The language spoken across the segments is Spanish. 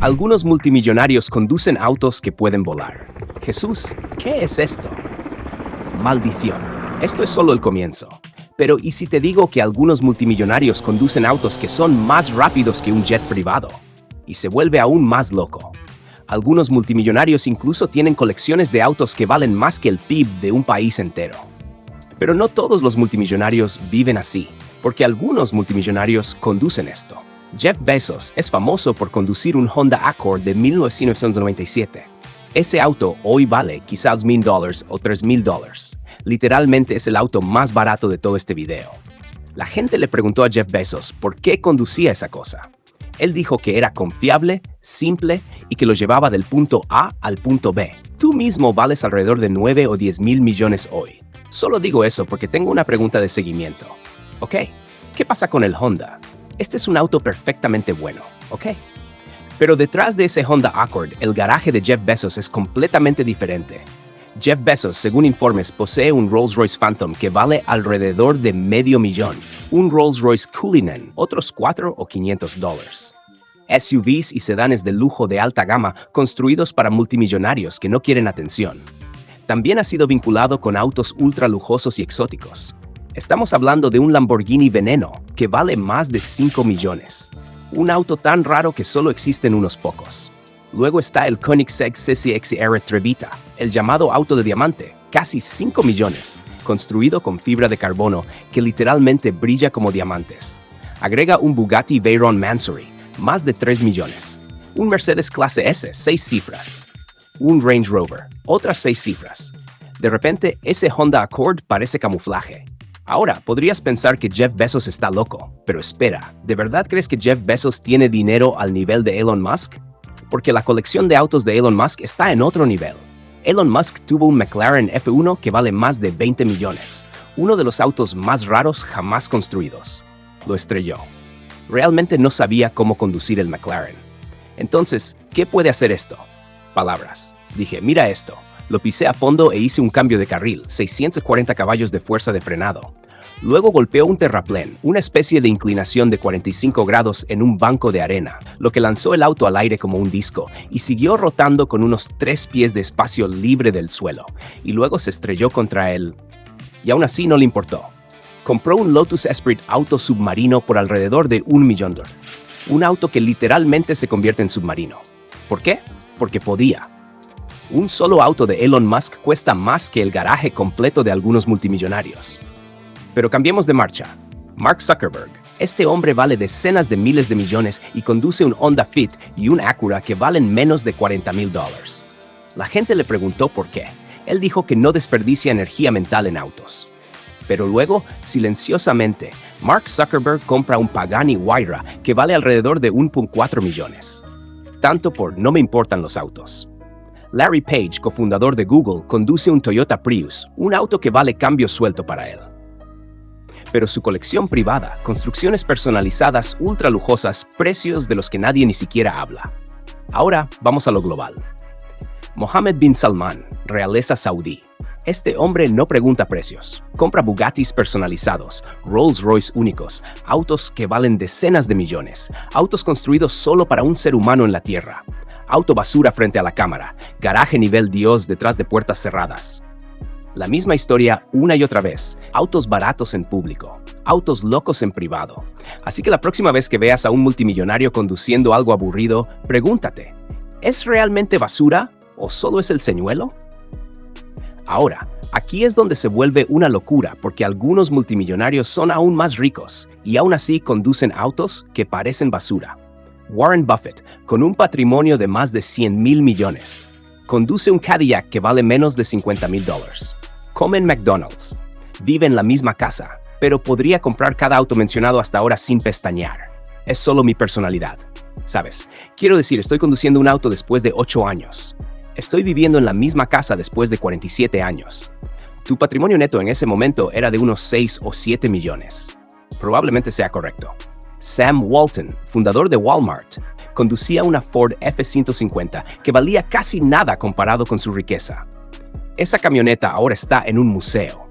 Algunos multimillonarios conducen autos que pueden volar. Jesús, ¿qué es esto? Maldición. Esto es solo el comienzo. Pero ¿y si te digo que algunos multimillonarios conducen autos que son más rápidos que un jet privado? Y se vuelve aún más loco. Algunos multimillonarios incluso tienen colecciones de autos que valen más que el PIB de un país entero. Pero no todos los multimillonarios viven así, porque algunos multimillonarios conducen esto. Jeff Bezos es famoso por conducir un Honda Accord de 1997. Ese auto hoy vale quizás $1,000 o $3,000. Literalmente es el auto más barato de todo este video. La gente le preguntó a Jeff Bezos por qué conducía esa cosa. Él dijo que era confiable, simple y que lo llevaba del punto A al punto B. Tú mismo vales alrededor de 9 o 10 mil millones hoy. Solo digo eso porque tengo una pregunta de seguimiento. ¿Ok? ¿Qué pasa con el Honda? Este es un auto perfectamente bueno, ¿ok? Pero detrás de ese Honda Accord, el garaje de Jeff Bezos es completamente diferente. Jeff Bezos, según informes, posee un Rolls-Royce Phantom que vale alrededor de $500,000, un Rolls-Royce Cullinan, otros $400 o $500. SUVs y sedanes de lujo de alta gama construidos para multimillonarios que no quieren atención. También ha sido vinculado con autos ultra lujosos y exóticos. Estamos hablando de un Lamborghini Veneno, que vale más de 5 millones. Un auto tan raro que solo existen unos pocos. Luego está el Koenigsegg CCXR Trevita, el llamado auto de diamante, casi 5 millones, construido con fibra de carbono que literalmente brilla como diamantes. Agrega un Bugatti Veyron Mansory, más de 3 millones. Un Mercedes Clase S, 6 cifras. Un Range Rover, otras 6 cifras. De repente, ese Honda Accord parece camuflaje. Ahora, podrías pensar que Jeff Bezos está loco, pero espera, ¿de verdad crees que Jeff Bezos tiene dinero al nivel de Elon Musk? Porque la colección de autos de Elon Musk está en otro nivel. Elon Musk tuvo un McLaren F1 que vale más de 20 millones, uno de los autos más raros jamás construidos. Lo estrelló. Realmente no sabía cómo conducir el McLaren. Entonces, ¿qué puede hacer esto? Palabras. Dije, mira esto. Lo pisé a fondo e hice un cambio de carril, 640 caballos de fuerza de frenado. Luego golpeó un terraplén, una especie de inclinación de 45 grados en un banco de arena, lo que lanzó el auto al aire como un disco, y siguió rotando con unos 3 pies de espacio libre del suelo, y luego se estrelló contra él. Y aún así no le importó. Compró un Lotus Esprit auto submarino por alrededor de $1 millón. Un auto que literalmente se convierte en submarino. ¿Por qué? Porque podía. Un solo auto de Elon Musk cuesta más que el garaje completo de algunos multimillonarios. Pero cambiemos de marcha. Mark Zuckerberg. Este hombre vale decenas de miles de millones y conduce un Honda Fit y un Acura que valen menos de $40,000. La gente le preguntó por qué. Él dijo que no desperdicia energía mental en autos. Pero luego, silenciosamente, Mark Zuckerberg compra un Pagani Huayra que vale alrededor de 1,4 millones. Tanto por no me importan los autos. Larry Page, cofundador de Google, conduce un Toyota Prius, un auto que vale cambio suelto para él. Pero su colección privada, construcciones personalizadas ultra lujosas, precios de los que nadie ni siquiera habla. Ahora vamos a lo global. Mohammed bin Salman, realeza saudí. Este hombre no pregunta precios. Compra Bugattis personalizados, Rolls Royce únicos, autos que valen decenas de millones, autos construidos solo para un ser humano en la Tierra. Auto basura frente a la cámara, garaje nivel Dios detrás de puertas cerradas. La misma historia una y otra vez, autos baratos en público, autos locos en privado. Así que la próxima vez que veas a un multimillonario conduciendo algo aburrido, pregúntate, ¿es realmente basura o solo es el señuelo? Ahora, aquí es donde se vuelve una locura porque algunos multimillonarios son aún más ricos y aún así conducen autos que parecen basura. Warren Buffett, con un patrimonio de más de 100,000 millones, conduce un Cadillac que vale menos de $50,000. Come en McDonald's, vive en la misma casa, pero podría comprar cada auto mencionado hasta ahora sin pestañear. Es solo mi personalidad. ¿Sabes? Quiero decir, estoy conduciendo un auto después de 8 años. Estoy viviendo en la misma casa después de 47 años. Tu patrimonio neto en ese momento era de unos 6 o 7 millones. Probablemente sea correcto. Sam Walton, fundador de Walmart, conducía una Ford F-150 que valía casi nada comparado con su riqueza. Esa camioneta ahora está en un museo.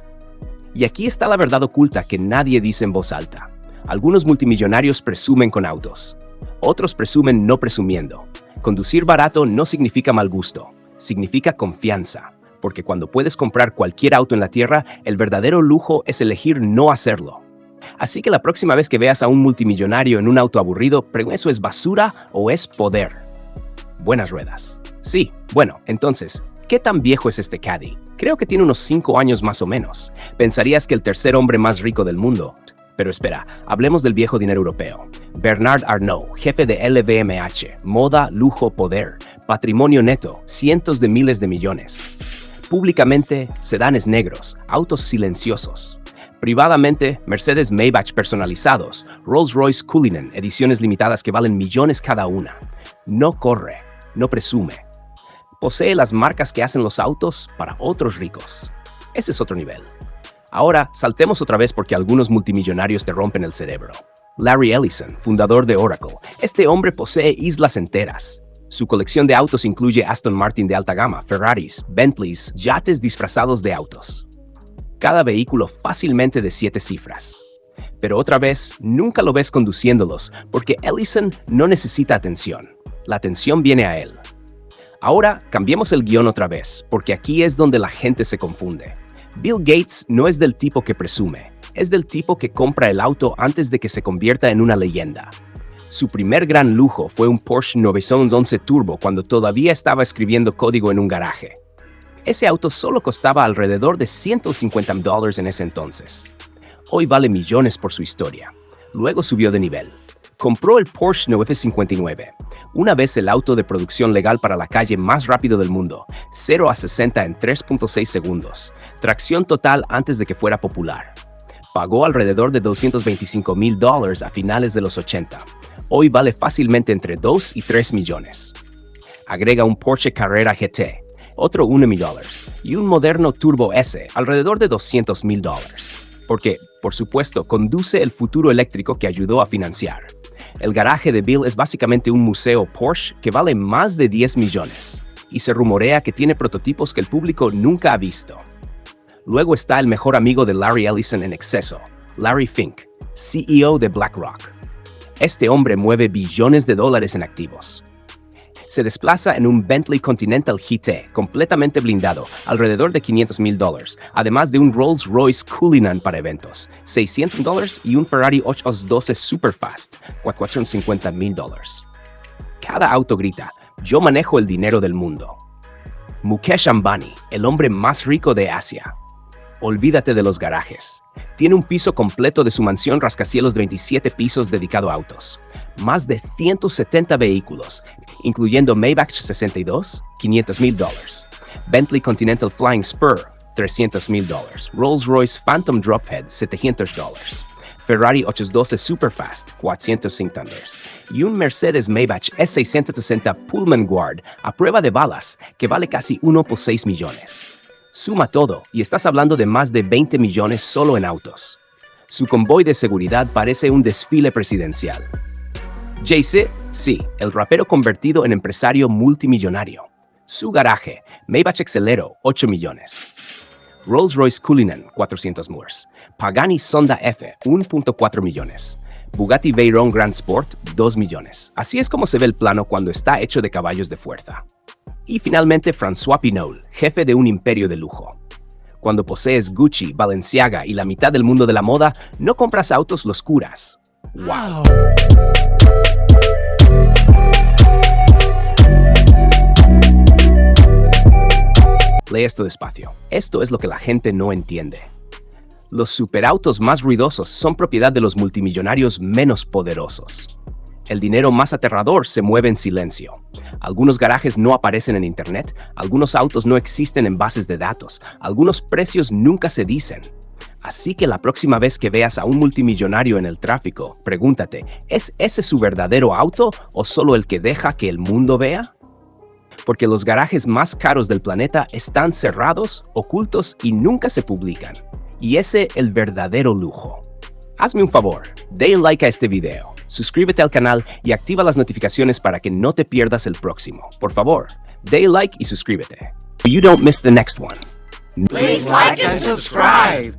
Y aquí está la verdad oculta que nadie dice en voz alta. Algunos multimillonarios presumen con autos. Otros presumen no presumiendo. Conducir barato no significa mal gusto, significa confianza, porque cuando puedes comprar cualquier auto en la tierra, el verdadero lujo es elegir no hacerlo. Así que la próxima vez que veas a un multimillonario en un auto aburrido, ¿eso es basura o es poder? Buenas ruedas. Sí, bueno, entonces, ¿qué tan viejo es este Caddy? Creo que tiene unos 5 años más o menos. Pensarías que el tercer hombre más rico del mundo. Pero espera, hablemos del viejo dinero europeo. Bernard Arnault, jefe de LVMH, moda, lujo, poder, patrimonio neto, cientos de miles de millones. Públicamente, sedanes negros, autos silenciosos. Privadamente, Mercedes Maybach personalizados, Rolls-Royce Cullinan, ediciones limitadas que valen millones cada una. No corre, no presume. Posee las marcas que hacen los autos para otros ricos. Ese es otro nivel. Ahora, saltemos otra vez porque algunos multimillonarios te rompen el cerebro. Larry Ellison, fundador de Oracle. Este hombre posee islas enteras. Su colección de autos incluye Aston Martin de alta gama, Ferraris, Bentleys, yates disfrazados de autos. Cada vehículo fácilmente de 7 cifras. Pero otra vez, nunca lo ves conduciéndolos, porque Ellison no necesita atención. La atención viene a él. Ahora, cambiemos el guión otra vez, porque aquí es donde la gente se confunde. Bill Gates no es del tipo que presume, es del tipo que compra el auto antes de que se convierta en una leyenda. Su primer gran lujo fue un Porsche 911 Turbo cuando todavía estaba escribiendo código en un garaje. Ese auto solo costaba alrededor de $150 en ese entonces. Hoy vale millones por su historia. Luego subió de nivel. Compró el Porsche 959, una vez el auto de producción legal para la calle más rápido del mundo, 0 a 60 en 3.6 segundos, tracción total antes de que fuera popular. Pagó alrededor de $225,000 a finales de los 80. Hoy vale fácilmente entre 2 y 3 millones. Agrega un Porsche Carrera GT, otro $1,000, y un moderno Turbo S, alrededor de $200,000. Porque, por supuesto, conduce el futuro eléctrico que ayudó a financiar. El garaje de Bill es básicamente un museo Porsche que vale más de 10 millones, y se rumorea que tiene prototipos que el público nunca ha visto. Luego está el mejor amigo de Larry Ellison en exceso, Larry Fink, CEO de BlackRock. Este hombre mueve billones de dólares en activos. Se desplaza en un Bentley Continental GT completamente blindado, alrededor de $500,000, además de un Rolls-Royce Cullinan para eventos, $600, y un Ferrari 812 Superfast, $450,000. Cada auto grita, yo manejo el dinero del mundo. Mukesh Ambani, el hombre más rico de Asia. Olvídate de los garajes. Tiene un piso completo de su mansión rascacielos de 27 pisos dedicado a autos. Más de 170 vehículos, incluyendo Maybach 62, $500,000. Bentley Continental Flying Spur, $300,000. Rolls-Royce Phantom Drophead, $700. Ferrari 812 Superfast, $450. Y un Mercedes Maybach S660 Pullman Guard a prueba de balas, que vale casi 1.6 millones. Suma todo, y estás hablando de más de 20 millones solo en autos. Su convoy de seguridad parece un desfile presidencial. Jay-Z, sí, el rapero convertido en empresario multimillonario. Su garaje, Maybach Excelero, 8 millones. Rolls-Royce Cullinan, 400 Moors. Pagani Sonda F, 1.4 millones. Bugatti Veyron Grand Sport, 2 millones. Así es como se ve el plano cuando está hecho de caballos de fuerza. Y finalmente François Pinault, jefe de un imperio de lujo. Cuando posees Gucci, Balenciaga y la mitad del mundo de la moda, no compras autos, los curas. ¡Wow! Lee esto despacio. Esto es lo que la gente no entiende. Los superautos más ruidosos son propiedad de los multimillonarios menos poderosos. El dinero más aterrador se mueve en silencio. Algunos garajes no aparecen en Internet, algunos autos no existen en bases de datos, algunos precios nunca se dicen. Así que la próxima vez que veas a un multimillonario en el tráfico, pregúntate, ¿es ese su verdadero auto o solo el que deja que el mundo vea? Porque los garajes más caros del planeta están cerrados, ocultos y nunca se publican. Y ese es el verdadero lujo. Hazme un favor, dale like a este video, suscríbete al canal y activa las notificaciones para que no te pierdas el próximo. Por favor, dale like y suscríbete. So you don't miss the next one. Please like and subscribe.